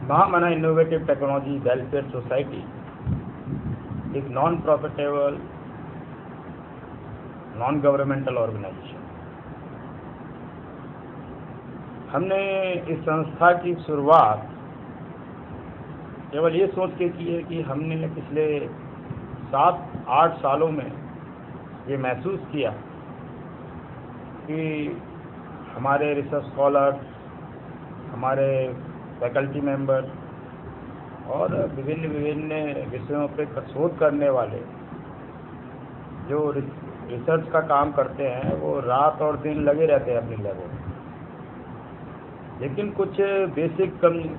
महामना innovative technology welfare society एक non profitable non governmental organisation. हमने इस संस्था की शुरुआत केवल ये सोच के की है कि हमने पिछले 7-8 सालों में ये महसूस किया कि हमारे रिसर्च स्कॉलर्स, हमारे फैकल्टी मेंबर और विभिन्न विषयों पर शोध करने वाले जो रिसर्च का काम करते हैं वो रात और दिन लगे रहते हैं अपनी लैबों में, लेकिन कुछ बेसिक कमी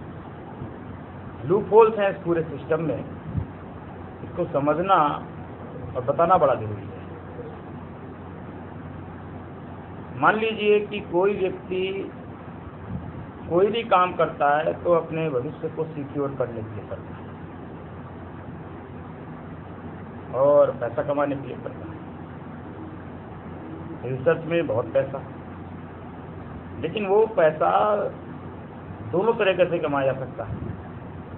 लूप होल्स हैं इस पूरे सिस्टम में। इसको समझना और बताना बड़ा जरूरी है। मान लीजिए कि कोई व्यक्ति कोई भी काम करता है तो अपने भविष्य को सिक्योर करने के लिए करता है और पैसा कमाने के लिए करता है। रिसर्च में बहुत पैसा, लेकिन वो पैसा दोनों तरीके से कमाया जा सकता है,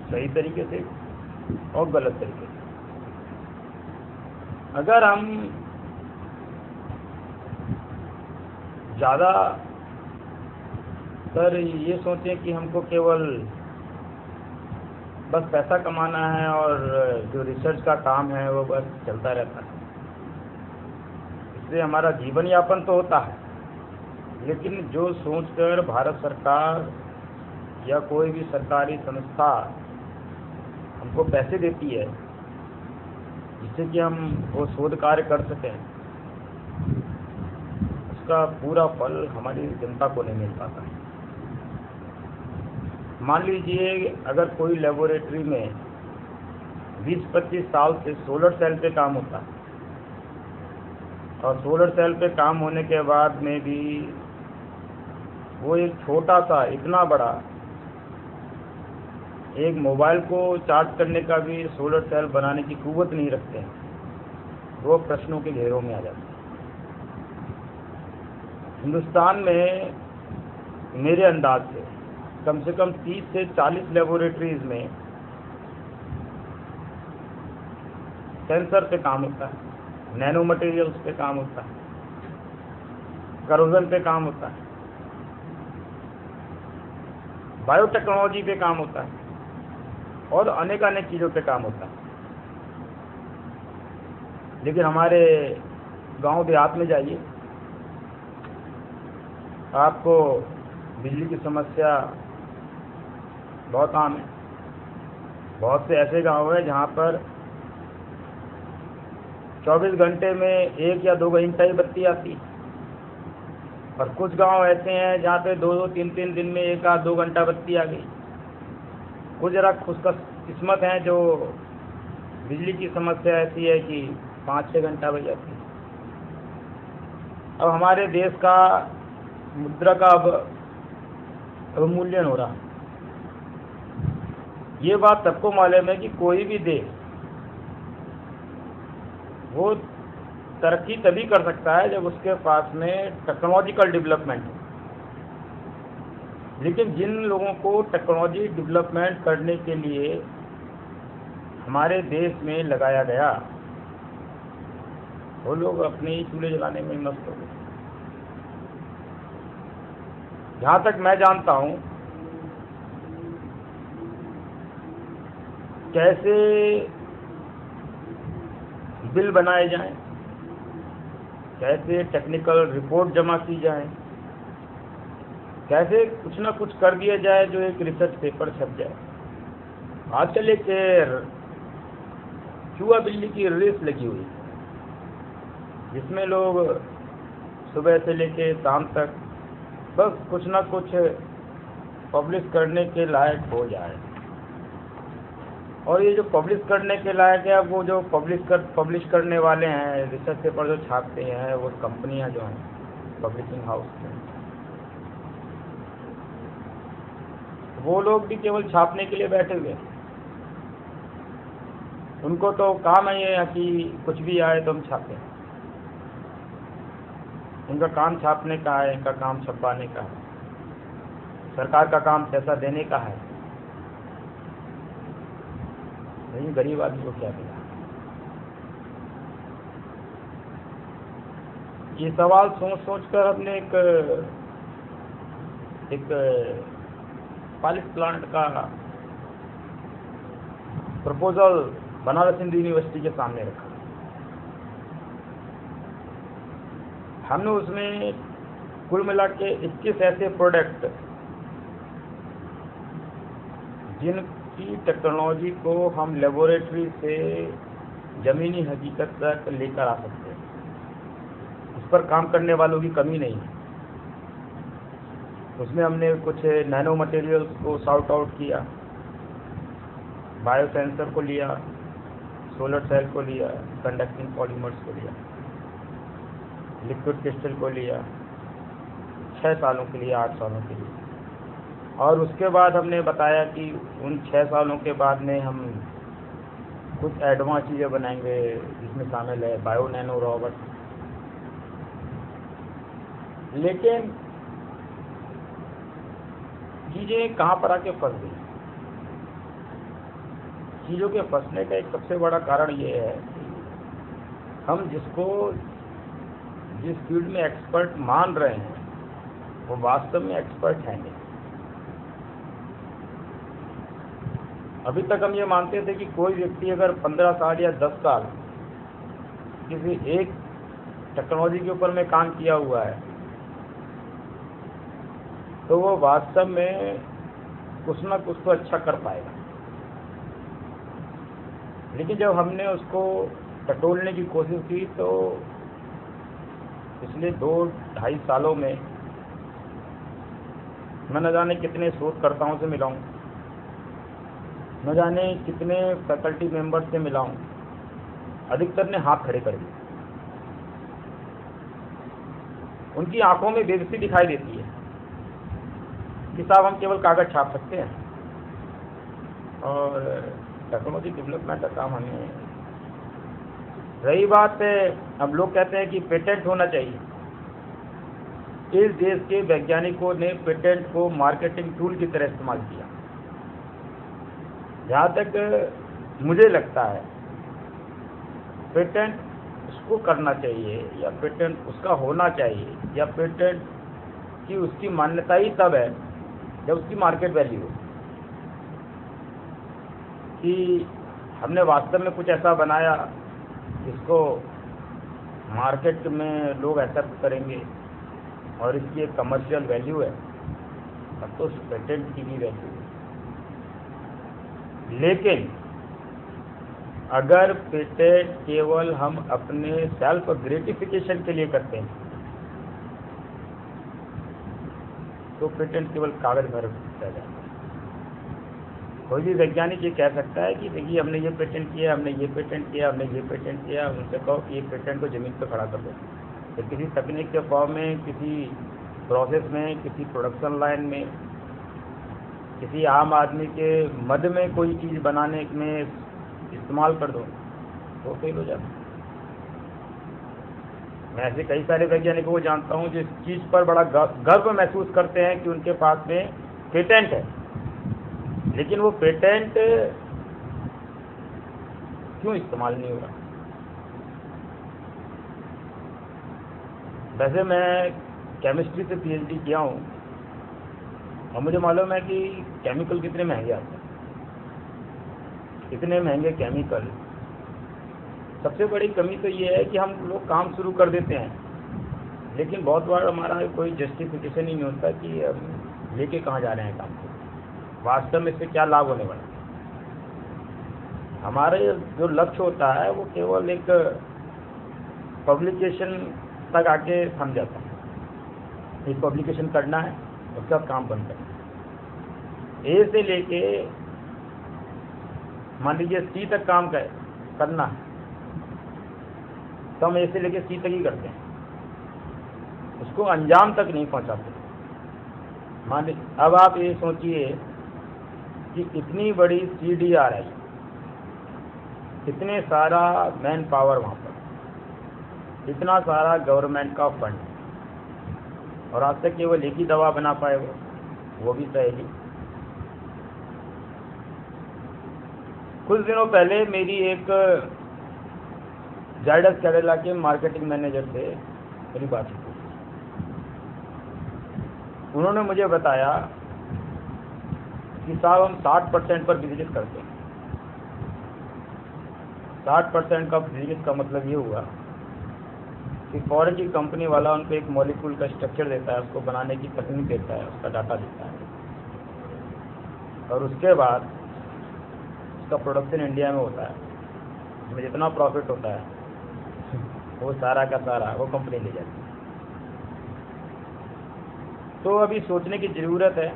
सही तरीके से और गलत तरीके से। अगर हम ज़्यादा तर ये सोचें कि हमको केवल बस पैसा कमाना है और जो रिसर्च का काम है वो बस चलता रहता है, इससे हमारा जीवन यापन तो होता है, लेकिन जो सोचकर भारत सरकार या कोई भी सरकारी संस्था हमको पैसे देती है जिससे कि हम वो शोध कार्य कर सकें, उसका पूरा फल हमारी जनता को नहीं मिल पाता है। मान लीजिए अगर कोई लेबोरेटरी में 20-25 साल से सोलर सेल पे काम होता है और सोलर सेल पे काम होने के बाद में भी वो एक छोटा सा इतना बड़ा एक मोबाइल को चार्ज करने का भी सोलर सेल बनाने की कुव्वत नहीं रखते हैं, वो प्रश्नों के घेरों में आ जाते हैं। हिंदुस्तान में मेरे अंदाज से कम 30 से 40 लेबोरेटरीज में सेंसर पे काम होता है, नैनो मटेरियल्स पे काम होता है, करोजन पे काम होता है, बायोटेक्नोलॉजी पे काम होता है और अनेक चीज़ों पे काम होता है। लेकिन हमारे गांव देहात में जाइए, आपको बिजली की समस्या बहुत आम है। बहुत से ऐसे गांव हैं जहां पर 24 घंटे में 1 या 2 घंटा ही बत्ती आती है, और कुछ गांव ऐसे हैं जहां पे 2-2, 3-3 दिन में 1-2 घंटा बत्ती आ गई। कुछ जरा खुशकिस्मत हैं जो बिजली की समस्या ऐसी है कि 5-6 घंटा बज जाती है। अब हमारे देश का मुद्रा का अवमूल्यन हो रहा है। ये बात सबको मालूम है कि कोई भी देश वो तरक्की तभी कर सकता है जब उसके पास में टेक्नोलॉजिकल डेवलपमेंट हो। लेकिन जिन लोगों को टेक्नोलॉजी डेवलपमेंट करने के लिए हमारे देश में लगाया गया, वो लोग अपने ही चूल्हे जलाने में मस्त हो गए। जहाँ तक मैं जानता हूँ, कैसे बिल बनाए जाएं, कैसे टेक्निकल रिपोर्ट जमा की जाए, कैसे कुछ ना कुछ कर दिया जाए जो एक रिसर्च पेपर छप जाए। आजकल एक चूहा बिल्ली की रेस लगी हुई, जिसमें लोग सुबह से लेके शाम तक बस कुछ ना कुछ पब्लिश करने के लायक हो जाए। और ये जो पब्लिश करने के लायक है, वो जो पब्लिश करने वाले हैं, रिसर्च पेपर जो छापते हैं, वो कंपनियां जो हैं पब्लिशिंग हाउस में, वो लोग भी केवल छापने के लिए बैठे हुए हैं। उनको तो काम है ये कि कुछ भी आए तो हम छापें। इनका काम छापने का है, इनका काम छपवाने का है, सरकार का काम पैसा देने का है। लेकिन गरीब आदमी को क्या मिला? ये सवाल सोच सोच कर हमने एक पायलट प्लांट का प्रपोजल बनारस हिंदू यूनिवर्सिटी के सामने रखा। हमने उसमें कुल मिला के 21 ऐसे प्रोडक्ट जिनकी टेक्नोलॉजी को हम लेबोरेटरी से ज़मीनी हकीकत तक लेकर आ सकते हैं, उस पर काम करने वालों की कमी नहीं है। उसमें हमने कुछ नैनो मटेरियल्स को सॉर्ट आउट किया, बायो सेंसर को लिया, सोलर सेल को लिया, कंडक्टिंग पॉलीमर्स को लिया, लिक्विड क्रिस्टल को लिया 6 सालों के लिए, 8 सालों के लिए। और उसके बाद हमने बताया कि उन 6 सालों के बाद में हम कुछ एडवांस चीज़ें बनाएंगे, जिसमें शामिल है बायो नैनो रोबोट। लेकिन चीज़ें कहाँ पर आके फंस गई? चीज़ों के फंसने का एक सबसे बड़ा कारण ये है कि हम जिस फील्ड में एक्सपर्ट मान रहे हैं वो वास्तव में एक्सपर्ट हैं नहीं। अभी तक हम ये मानते थे कि कोई व्यक्ति अगर 15 साल या 10 साल किसी एक टेक्नोलॉजी के ऊपर में काम किया हुआ है तो वो वास्तव में कुछ ना कुछ तो अच्छा कर पाएगा। लेकिन जब हमने उसको टटोलने की कोशिश की तो पिछले 2-2.5 सालों में मैं न जाने कितने शोधकर्ताओं से मिला हूँ, न जाने कितने फैकल्टी मेंबर से मिला हूँ, अधिकतर ने हाथ खड़े कर दिए। उनकी आंखों में बेबसी दिखाई देती है कि साहब हम केवल कागज छाप सकते हैं और टेक्नोलॉजी डेवलपमेंट का काम हमें। रही बात है, अब लोग कहते हैं कि पेटेंट होना चाहिए। इस देश के वैज्ञानिकों ने पेटेंट को मार्केटिंग टूल की तरह इस्तेमाल किया। जहाँ तक मुझे लगता है पेटेंट उसको करना चाहिए या पेटेंट उसका होना चाहिए या पेटेंट की उसकी मान्यता ही तब है जब उसकी मार्केट वैल्यू हो, कि हमने वास्तव में कुछ ऐसा बनाया जिसको मार्केट में लोग एक्सेप्ट करेंगे और इसकी एक कमर्शियल वैल्यू है, तब तो उस पेटेंट की भी वैल्यू है। लेकिन अगर पेटेंट केवल हम अपने सेल्फ ग्रेटिफिकेशन के लिए करते हैं तो पेटेंट केवल कागज पर रह जाता है। कोई भी वैज्ञानिक ये कह सकता है कि देखिए हमने ये पेटेंट किया, हमने ये पेटेंट किया, हमने ये पेटेंट किया। उनसे कहो कि ये पेटेंट को ज़मीन पर खड़ा कर दो। तो किसी तकनीक के फॉर्म में, किसी प्रोसेस में, किसी प्रोडक्शन लाइन में, किसी आम आदमी के मद में कोई चीज़ बनाने में इस्तेमाल कर दो तो फेल हो जाता। मैं ऐसे कई सारे वैज्ञानिकों को जानता हूँ जो इस चीज़ पर बड़ा गर्व महसूस करते हैं कि उनके पास में पेटेंट है, लेकिन वो पेटेंट क्यों इस्तेमाल नहीं हो रहा। वैसे मैं केमिस्ट्री से पीएचडी किया हूँ और मुझे मालूम है कि केमिकल कितने महंगे आते हैं, इतने महंगे केमिकल। सबसे बड़ी कमी तो ये है कि हम लोग काम शुरू कर देते हैं, लेकिन बहुत बार हमारा कोई जस्टिफिकेशन ही नहीं होता कि हम लेके कहाँ जा रहे हैं काम को, वास्तव में इससे क्या लाभ होने वाला है। हमारा जो लक्ष्य होता है वो केवल एक पब्लिकेशन तक आके थम जाता है। एक पब्लिकेशन करना है, उसका काम बंद करना है। ए से लेके मान लीजिए सी तक काम करना है तो हम ए से लेके सी तक ही करते हैं, उसको अंजाम तक नहीं पहुंचाते। मान लीजिए अब आप ये सोचिए कि इतनी बड़ी सीडी आ रही, इतने सारा मैन पावर वहाँ पर, इतना सारा गवर्नमेंट का फंड, और आज तक केवल एक ही दवा बना पाए वो भी सहेली। कुछ दिनों पहले मेरी एक जायडस केरला के मार्केटिंग मैनेजर से मेरी बातचीत हुई। उन्होंने मुझे बताया कि साहब हम 60% पर बिजनेस करते हैं। 60% का बिजनेस का मतलब ये हुआ कि फॉरेन की कंपनी वाला उनको एक मॉलिक्यूल का स्ट्रक्चर देता है, उसको बनाने की तकनीक देता है, उसका डाटा देता है, और उसके बाद उसका प्रोडक्शन इंडिया में होता है, उसमें जितना प्रॉफिट होता है वो सारा का सारा वो कंपनी ले जाती है। तो अभी सोचने की ज़रूरत है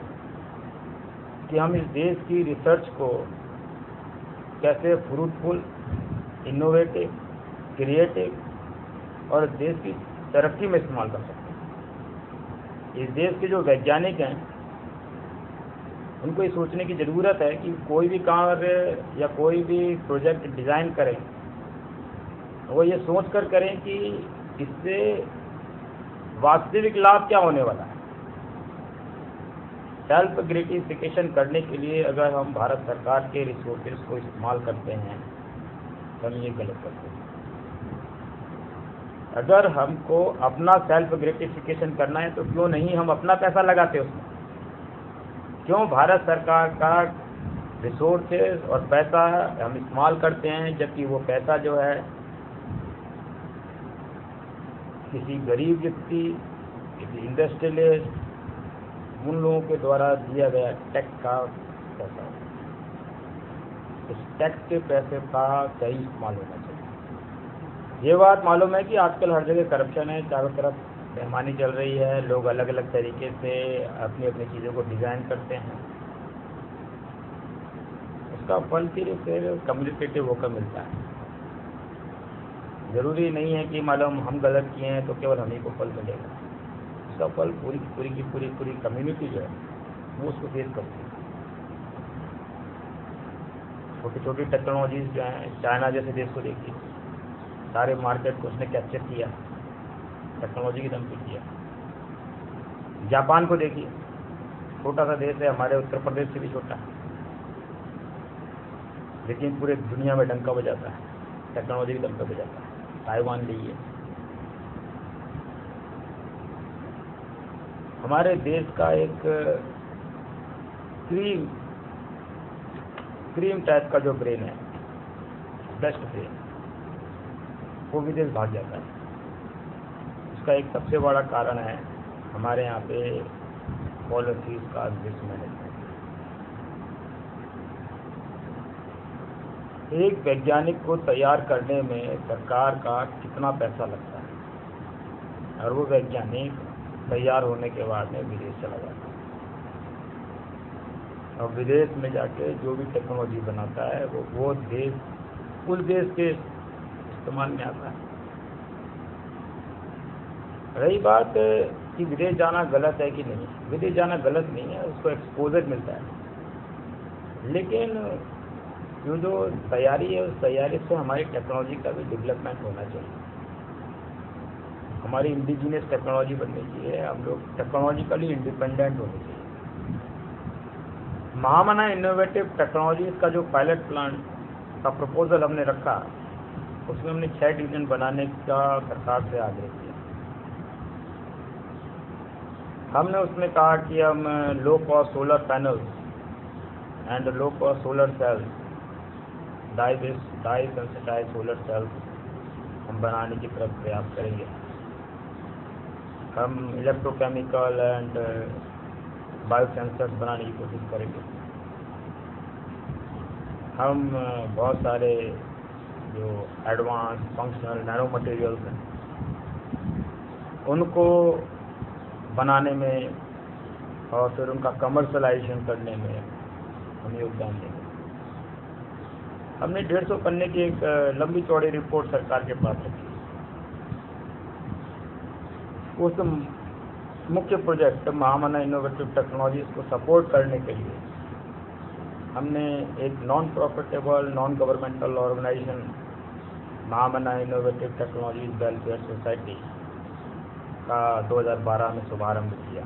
कि हम इस देश की रिसर्च को कैसे फ्रूटफुल, इनोवेटिव, क्रिएटिव और देश की तरक्की में इस्तेमाल कर सकते हैं। इस देश के जो वैज्ञानिक हैं उनको ये सोचने की ज़रूरत है कि कोई भी कार्य या कोई भी प्रोजेक्ट डिज़ाइन करें, वो ये सोच कर करें कि इससे वास्तविक लाभ क्या होने वाला है। सेल्फ ग्रेटिफिकेशन करने के लिए अगर हम भारत सरकार के रिसोर्सेज को इस्तेमाल करते हैं तो हम ये गलत करते हैं। अगर हमको अपना सेल्फ ग्रेटिफिकेशन करना है तो क्यों नहीं हम अपना पैसा लगाते उसमें। क्यों भारत सरकार का रिसोर्सेज और पैसा हम इस्तेमाल करते हैं, जबकि वो पैसा जो है किसी गरीब व्यक्ति, किसी इंडस्ट्रियलिस्ट, उन लोगों के द्वारा दिया गया टैक्स का पैसा। इस टैक्स के पैसे का सही इस्तेमाल होना चाहिए। ये बात मालूम है कि आजकल हर जगह करप्शन है, चारों तरफ बेईमानी चल रही है, लोग अलग अलग तरीके से अपनी अपनी चीज़ों को डिज़ाइन करते हैं। उसका फल फिर कम्युनिकेटिव होकर मिलता है। ज़रूरी नहीं है कि मालूम हम गलत किए हैं तो केवल हम ही को फल मिलेगा। उसका फल पूरी कम्युनिटी जो है वो उसको फेस करती है। छोटी छोटी टेक्नोलॉजीज जो हैं, चाइना जैसे देश को देखिए, सारे मार्केट को उसने कैप्चर किया, टेक्नोलॉजी की दम पे किया। जापान को देखिए, छोटा सा देश है, हमारे उत्तर प्रदेश से भी छोटा है, लेकिन पूरे दुनिया में डंका बजाता है, टेक्नोलॉजी की दम पे बजाता है। ताइवान लीजिए, हमारे देश का एक क्रीम टाइप का जो ब्रेन है, बेस्ट ब्रेन, वो विदेश भाग जाता है। उसका एक सबसे बड़ा कारण है हमारे यहाँ पे पॉलिसीज का मिसमैनेजमेंट। एक वैज्ञानिक को तैयार करने में सरकार का कितना पैसा लगता है, और वो वैज्ञानिक तैयार होने के बाद में विदेश चला जाता है, और विदेश में जाके जो भी टेक्नोलॉजी बनाता है वो देश, उस देश के इस्तेमाल में आता है। रही बात कि विदेश जाना गलत है कि नहीं, विदेश जाना गलत नहीं है, उसको एक्सपोजर मिलता है, लेकिन जो तैयारी है उस तैयारी से हमारी टेक्नोलॉजी का भी डेवलपमेंट होना चाहिए। हमारी इंडिजिनियस टेक्नोलॉजी बननी चाहिए, हम लोग टेक्नोलॉजिकली इंडिपेंडेंट होने चाहिए। महामना इनोवेटिव टेक्नोलॉजीज का जो पायलट प्लांट का प्रपोजल हमने रखा, उसमें हमने 6 डिवीजन बनाने का सरकार से आग्रह किया। हमने उसमें कहा कि हम low cost solar panels and low cost solar cells, dye sensitise solar cells हम बनाने की तरफ प्रयास करेंगे। हम इलेक्ट्रोकेमिकल एंड बायोसेंसर्स बनाने की कोशिश करेंगे। हम बहुत सारे जो एडवांस फंक्शनल नैनो मटेरियल्स हैं उनको बनाने में और फिर उनका कमर्शलाइजेशन करने में हम योगदान देंगे। हमने 150 पन्ने की एक लंबी चौड़ी रिपोर्ट सरकार के पास रखी। उस मुख्य प्रोजेक्ट महामना इनोवेटिव टेक्नोलॉजीज को सपोर्ट करने के लिए हमने एक non profitable non governmental organisation Mahamana innovative technologies welfare society का 2012 में शुभारंभ किया।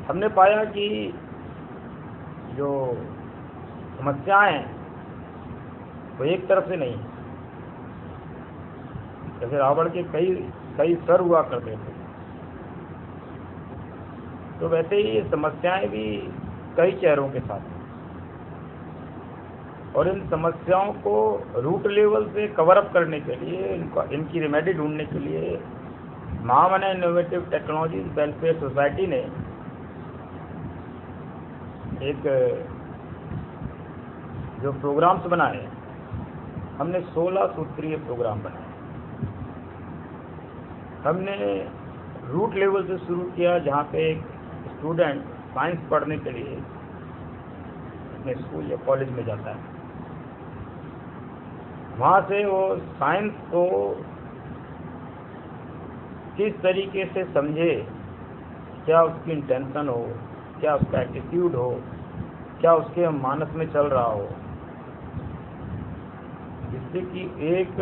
हमने पाया कि जो समस्याएं हैं वो एक तरफ से नहीं है। जैसे रावण के कई कई सर हुआ करते थे, तो वैसे ही ये समस्याएं भी कई चेहरों के साथ हैं। और इन समस्याओं को रूट लेवल से कवर अप करने के लिए, इनकी रेमेडी ढूंढने के लिए महामना इनोवेटिव टेक्नोलॉजीज वेलफेयर सोसाइटी ने एक जो प्रोग्राम्स बनाए, हमने 16 सूत्रीय प्रोग्राम बनाए। हमने रूट लेवल से शुरू किया, जहाँ पे एक स्टूडेंट साइंस पढ़ने के लिए अपने स्कूल या कॉलेज में जाता है। वहाँ से वो साइंस को किस तरीके से समझे, क्या उसकी इंटेंशन हो, क्या उसका एटीट्यूड हो, क्या उसके मानस में चल रहा हो, जिससे कि एक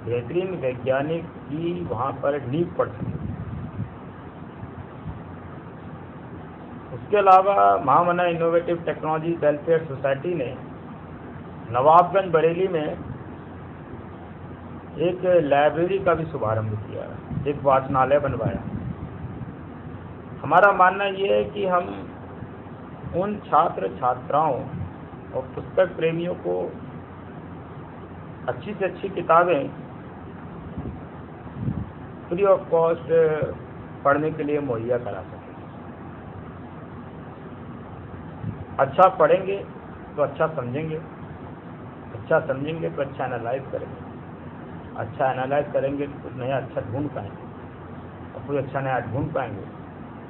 बेहतरीन वैज्ञानिक की वहाँ पर नींव पड़ सके। उसके अलावा महामना इनोवेटिव टेक्नोलॉजी वेलफेयर सोसाइटी ने नवाबगंज बरेली में एक लाइब्रेरी का भी शुभारंभ किया, एक वाचनालय बनवाया। हमारा मानना ये है कि हम उन छात्र छात्राओं और पुस्तक प्रेमियों को अच्छी से अच्छी किताबें फ्री ऑफ कॉस्ट पढ़ने के लिए मुहैया करा सकें। अच्छा पढ़ेंगे तो अच्छा समझेंगे, अच्छा समझेंगे तो अच्छा एनालाइज करेंगे, अच्छा एनालाइज करेंगे तो कुछ नया अच्छा ढूंढ पाएंगे, और कोई अच्छा नया ढूंढ पाएंगे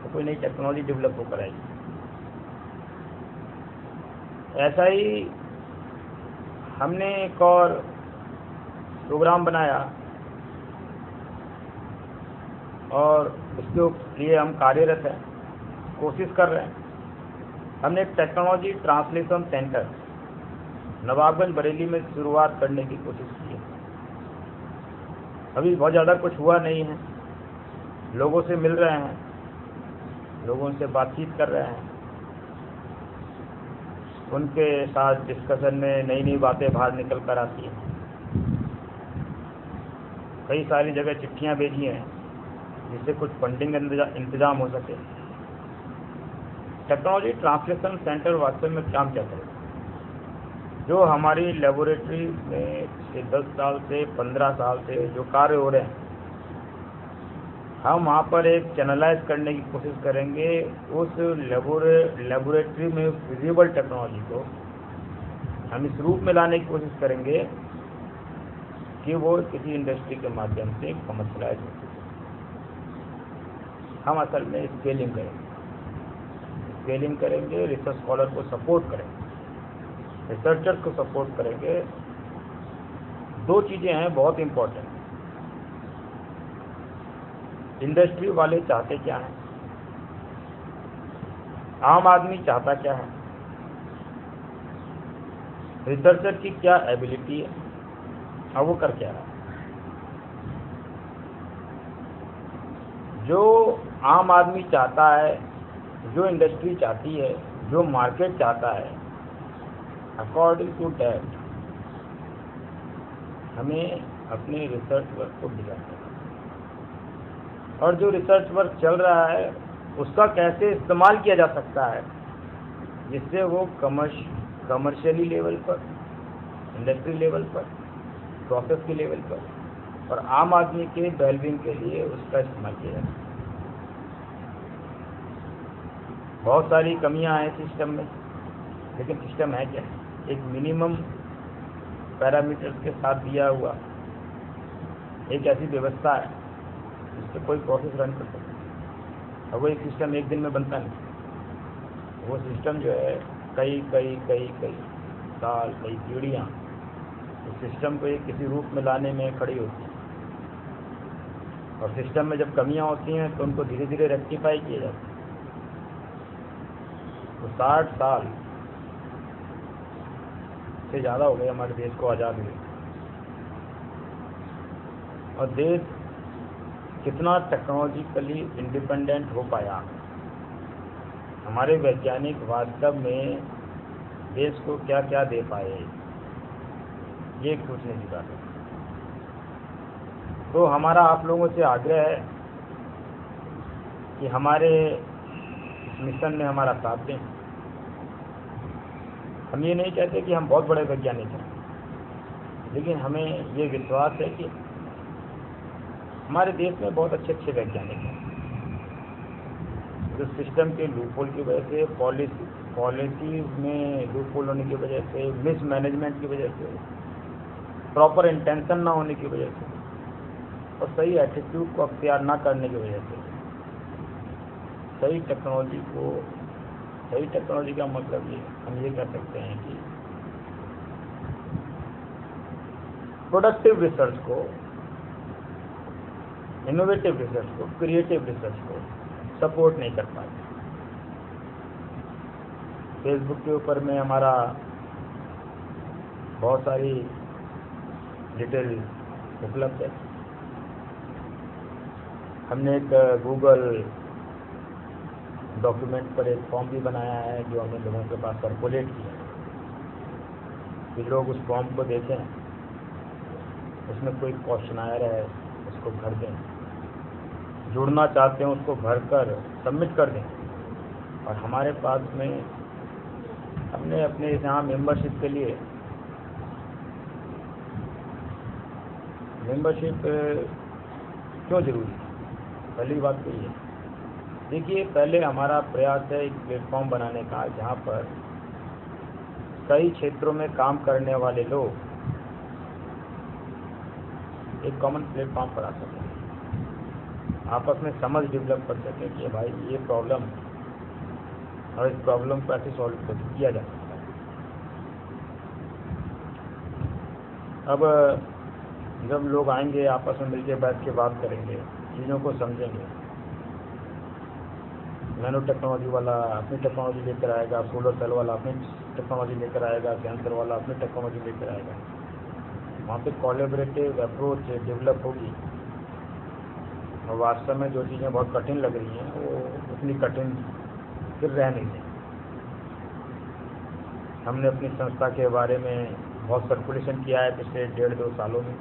तो कोई नई टेक्नोलॉजी डेवलप हो कराएगी। ऐसा ही हमने एक और प्रोग्राम बनाया और उसके लिए हम कार्यरत हैं, कोशिश कर रहे हैं। हमने एक technology translation centre Nawabganj Bareilly में शुरुआत करने की कोशिश की है। अभी बहुत ज़्यादा कुछ हुआ नहीं है, लोगों से मिल रहे हैं, लोगों से बातचीत कर रहे हैं, उनके साथ डिस्कशन में नई नई बातें बाहर निकल कर आती हैं। कई सारी जगह चिट्ठियां भेजी हैं जिससे कुछ फंडिंग इंतजाम हो सके। टेक्नोलॉजी ट्रांसलेशन सेंटर वास्तव में काम क्या करेगा? जो हमारी लेबोरेटरी में पिछले 10 साल से 15 साल से जो कार्य हो रहे हैं, हम वहाँ पर एक चैनलाइज करने की कोशिश करेंगे। उस लेबोरेटरी में विजिबल टेक्नोलॉजी को हम इस रूप में लाने की कोशिश करेंगे कि वो किसी इंडस्ट्री के माध्यम से कमर्शलाइज हो सके। हम असल में स्केलिंग करेंगे, रिसर्च स्कॉलर को सपोर्ट करेंगे, रिसर्चर्स को सपोर्ट करेंगे। दो चीज़ें हैं बहुत इम्पोर्टेंट। इंडस्ट्री वाले चाहते क्या हैं, आम आदमी चाहता क्या है, रिसर्चर की क्या एबिलिटी है और वो कर क्या रहा है। जो आम आदमी चाहता है, जो इंडस्ट्री चाहती है, जो मार्केट चाहता है, अकॉर्डिंग टू दैट हमें अपने रिसर्च वर्क को डिजाइन करना है। और जो रिसर्च वर्क चल रहा है उसका कैसे इस्तेमाल किया जा सकता है जिससे वो कमर्शियली लेवल पर, इंडस्ट्री लेवल पर, प्रोसेस के लेवल पर और आम आदमी के वेलबींग के लिए उसका इस्तेमाल किया जाए। बहुत सारी कमियां हैं सिस्टम में, लेकिन सिस्टम है क्या? एक मिनिमम पैरामीटर्स के साथ दिया हुआ एक ऐसी व्यवस्था है जिससे कोई प्रोसेस रन कर सकता है। और वो एक सिस्टम एक दिन में बनता नहीं। वो सिस्टम जो है कई साल, कई पीढ़ियाँ उस सिस्टम को एक किसी रूप में लाने में खड़ी होती हैं। और सिस्टम में जब कमियां होती हैं तो उनको धीरे धीरे रेक्टिफाई किए जाते हैं। तो 60 साल से ज़्यादा हो गए हमारे देश को आज़ाद हुए, और देश कितना टेक्नोलॉजिकली इंडिपेंडेंट हो पाया। हमारे वैज्ञानिक वास्तव में देश को क्या क्या दे पाए, ये सोचने की बात है। तो हमारा आप लोगों से आग्रह है कि हमारे इस मिशन में हमारा साथ दें। हम ये नहीं कहते कि हम बहुत बड़े वैज्ञानिक हैं, लेकिन हमें ये विश्वास है कि हमारे देश में बहुत अच्छे अच्छे वैज्ञानिक हैं, जो सिस्टम के लूपहोल की वजह से, पॉलिसी में लूपहोल होने की वजह से, मिसमैनेजमेंट की वजह से, प्रॉपर इंटेंशन ना होने की वजह से और सही एटीट्यूड को अख्तियार ना करने की वजह से सही टेक्नोलॉजी का मतलब ये हम ये कह सकते हैं कि प्रोडक्टिव रिसर्च को, इनोवेटिव रिसर्च को, क्रिएटिव रिसर्च को सपोर्ट नहीं कर पाते। फेसबुक के ऊपर में हमारा बहुत सारी डिटेल उपलब्ध है। हमने एक गूगल डॉक्यूमेंट पर एक फॉर्म भी बनाया है, जो हमने लोगों के पास सर्कुलेट किया कि लोग उस फॉर्म को देखें, उसमें कोई क्वेश्चनायर है उसको भर दें, जुड़ना चाहते हैं उसको भरकर सबमिट कर दें। और हमारे पास में हमने अपने यहाँ मेंबरशिप के लिए, मेंबरशिप क्यों ज़रूरी है, पहली बात तो ये। देखिए, पहले हमारा प्रयास है एक प्लेटफॉर्म बनाने का जहाँ पर कई क्षेत्रों में काम करने वाले लोग एक कॉमन प्लेटफॉर्म पर आ सकें, आपस में समझ डेवलप कर सकें कि भाई ये प्रॉब्लम और इस प्रॉब्लम को ऐसे सॉल्व किया जा सकता है। अब जब लोग आएंगे, आपस में मिलकर बैठ के बात करेंगे, चीज़ों को समझेंगे, नैनो टेक्नोलॉजी वाला अपनी टेक्नोलॉजी लेकर आएगा, सोलर सेल वाला अपनी टेक्नोलॉजी लेकर आएगा, सेंसर वाला अपनी टेक्नोलॉजी लेकर आएगा, वहाँ पे कोलैबोरेटिव अप्रोच डेवलप होगी। और वास्तव में जो चीज़ें बहुत कठिन लग रही हैं वो उतनी कठिन फिर रह नहीं दें। हमने अपनी संस्था के बारे में बहुत सर्कुलेशन किया है पिछले 1.5-2 सालों में,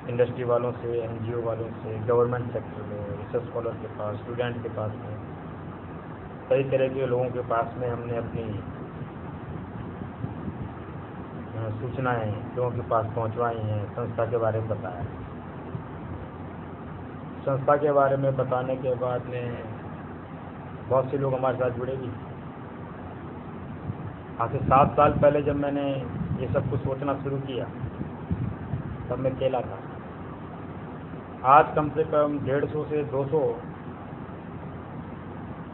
इंडस्ट्री वालों से, एनजीओ वालों से, गवर्नमेंट सेक्टर में, रिसर्च स्कॉलर के पास, स्टूडेंट के पास में, कई तरह के लोगों के पास में हमने अपनी सूचनाएं लोगों के पास पहुंचवाई हैं, संस्था के बारे में बताया। संस्था के बारे में बताने के बाद में बहुत से लोग हमारे साथ जुड़े भी। आज से 7 साल पहले जब मैंने ये सब कुछ सोचना शुरू किया तब मैं अकेला था। आज कम से कम 150 से 200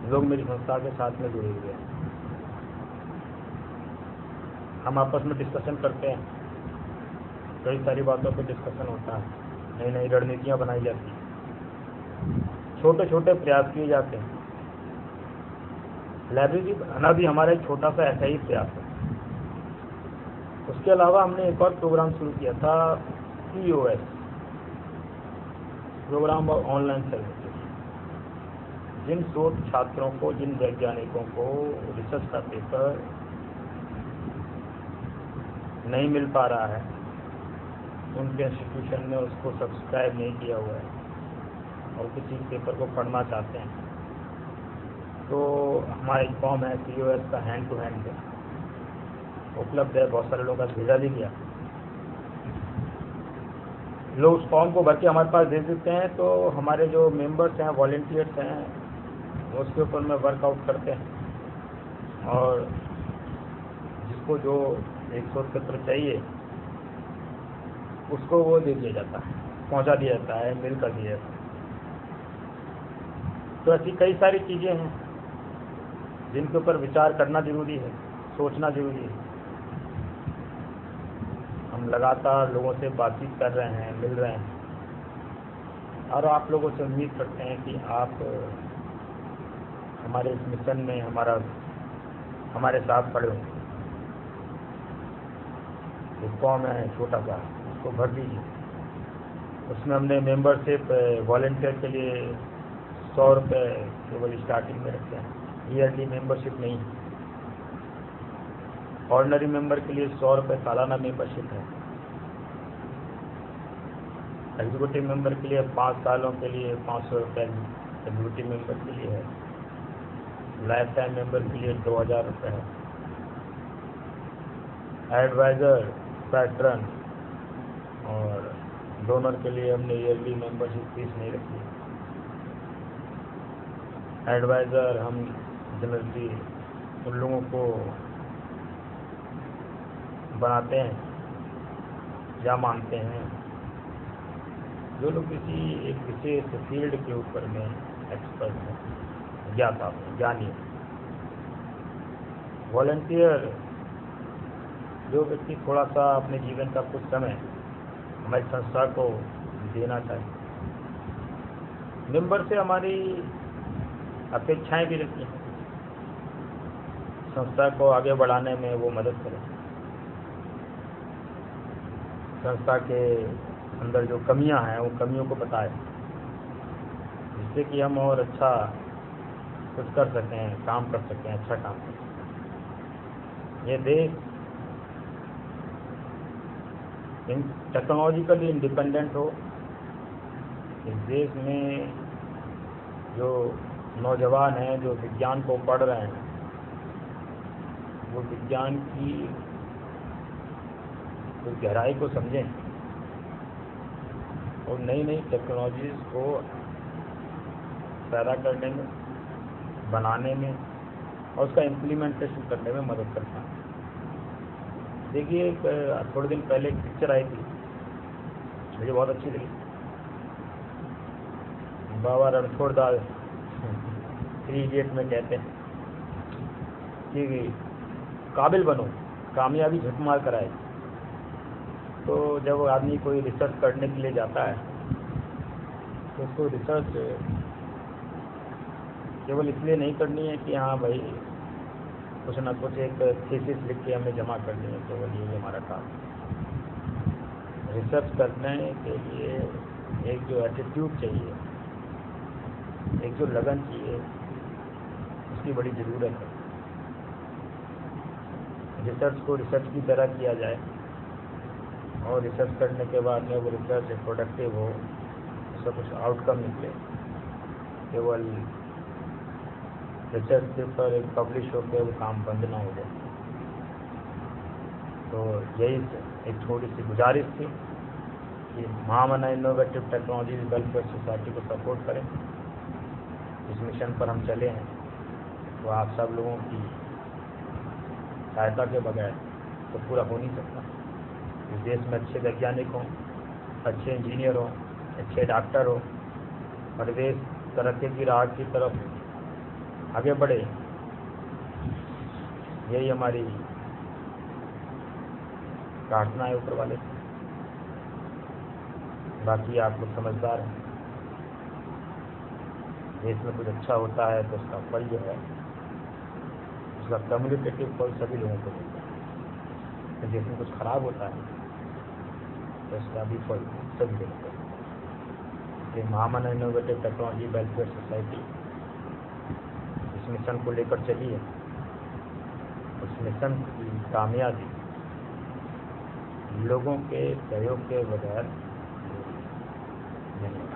लोग मेरी संस्था के साथ में जुड़े हुए हैं। हम आपस में डिस्कशन करते हैं, कई सारी बातों पे डिस्कशन होता है, नई नई रणनीतियाँ बनाई जाती हैं, छोटे छोटे प्रयास किए जाते हैं। लाइब्रेरी बनाना भी हमारा एक छोटा सा ऐसा ही प्रयास है। उसके अलावा हमने एक और प्रोग्राम शुरू किया था, POS, programme of online services. जिन शोध छात्रों को, जिन वैज्ञानिकों को रिसर्च का पेपर नहीं मिल पा रहा है, उनके इंस्टीट्यूशन ने उसको सब्सक्राइब नहीं किया हुआ है और किसी पेपर को पढ़ना चाहते हैं, तो हमारा एक फॉर्म है POS का, हैंड टू हैंड उपलब्ध है, बहुत सारे लोगों का भेजा भी गया। लोग उस फॉर्म को भर के हमारे पास दे देते हैं, तो हमारे जो मेंबर्स हैं, वॉलंटियर्स हैं, उसके ऊपर में वर्कआउट करते हैं और जिसको जो एक शोध पत्र चाहिए उसको वो दे दिया जाता है, पहुंचा दिया जाता है, मेल कर दिया जाता है। तो ऐसी कई सारी चीज़ें हैं जिनके ऊपर विचार करना जरूरी है, सोचना जरूरी है। हम लगातार लोगों से बातचीत कर रहे हैं, मिल रहे हैं और आप लोगों से उम्मीद करते हैं कि आप हमारे इस मिशन में हमारे साथ खड़े होंगे। एक फॉर्म है छोटा सा, उसको भर दीजिए। उसमें हमने मेंबरशिप वॉलंटियर के लिए 100 रुपये केवल स्टार्टिंग में रखते हैं। ईयरली मेंबरशिप नहीं है। ऑर्डिनरी मेंबर के लिए 100 रुपये सालाना मेंबरशिप है। एग्जीक्यूटिव मेंबर के लिए 5 सालों के लिए 500 रुपये एग्जीक्यूटिव मेंबर के लिए है। लाइफ टाइम मेंबर के लिए 2000 रुपये है। एडवाइज़र, पैट्रन और डोनर के लिए हमने ईयरली मेंबरशिप फीस नहीं रखी। एडवाइज़र हम जनरली उन लोगों को बनाते हैं या मानते हैं जो लोग किसी एक विशेष फील्ड के ऊपर में एक्सपर्ट हैं, ज्ञाता हैं, ज्ञानी हैं। वॉलंटियर जो व्यक्ति थोड़ा सा अपने जीवन का कुछ समय हमारी संस्था को देना चाहिए। मेंबर से हमारी अपेक्षाएं भी रहती हैं, संस्था को आगे बढ़ाने में वो मदद करें, संस्था के अंदर जो कमियां हैं वो कमियों को बताएं, जिससे कि हम और अच्छा कुछ कर सकें, काम कर सकें, अच्छा काम कर सकें। ये देश टेक्नोलॉजिकली इंडिपेंडेंट हो। इस देश में जो नौजवान हैं, जो विज्ञान को पढ़ रहे हैं, वो विज्ञान की उस गहराई को समझें और नई नई टेक्नोलॉजीज़ को पैदा करने में, बनाने में और उसका इम्प्लीमेंटेशन करने में मदद करता है। देखिए, थोड़े दिन पहले एक पिक्चर आई थी, मुझे बहुत अच्छी लगी। बाबा रणछोड़ दास 3 इडियट में कहते हैं कि काबिल बनो, कामयाबी झक मार कर आए। तो जब आदमी कोई रिसर्च करने के लिए जाता है तो उसको रिसर्च केवल इसलिए नहीं करनी है कि हाँ भाई कुछ ना कुछ एक थीसिस लिख के हमें जमा करनी है, केवल ये हमारा काम। रिसर्च करने के लिए एक जो एटीट्यूड चाहिए, एक जो लगन चाहिए, उसकी बड़ी ज़रूरत है। रिसर्च को रिसर्च की तरह किया जाए और रिसर्च करने के बाद में वो रिसर्च प्रोडक्टिव हो, उसका कुछ आउटकम निकले। केवल रिसर्च पेपर एक पब्लिश होकर वो काम बंद ना हो जाए। तो यही एक छोटी सी गुजारिश थी कि महामना इनोवेटिव टेक्नोलॉजीज वेलफेयर सोसाइटी को सपोर्ट करें। इस मिशन पर हम चले हैं, तो आप सब लोगों की सहायता के बगैर तो पूरा हो नहीं सकता। इस देश में अच्छे वैज्ञानिक हों, अच्छे इंजीनियर हों, अच्छे डॉक्टर हों और देश तरक्की की राह की तरफ आगे बढ़े, यही हमारी प्रार्थना है ऊपर वाले से। बाकी आप लोग समझदार हैं। देश में कुछ अच्छा होता है तो उसका फल जो है, उसका कम्युनिकेटिव फल सभी लोगों को मिलता है। तो देश में कुछ खराब होता है तो उसका भी फल सभी लोगों को मिलता है। महामना इनोवेटिव टेक्नोलॉजी वेलफेयर सोसाइटी इस मिशन को लेकर चली है। उस मिशन की कामयाबी लोगों के सहयोग के बगैर नहीं।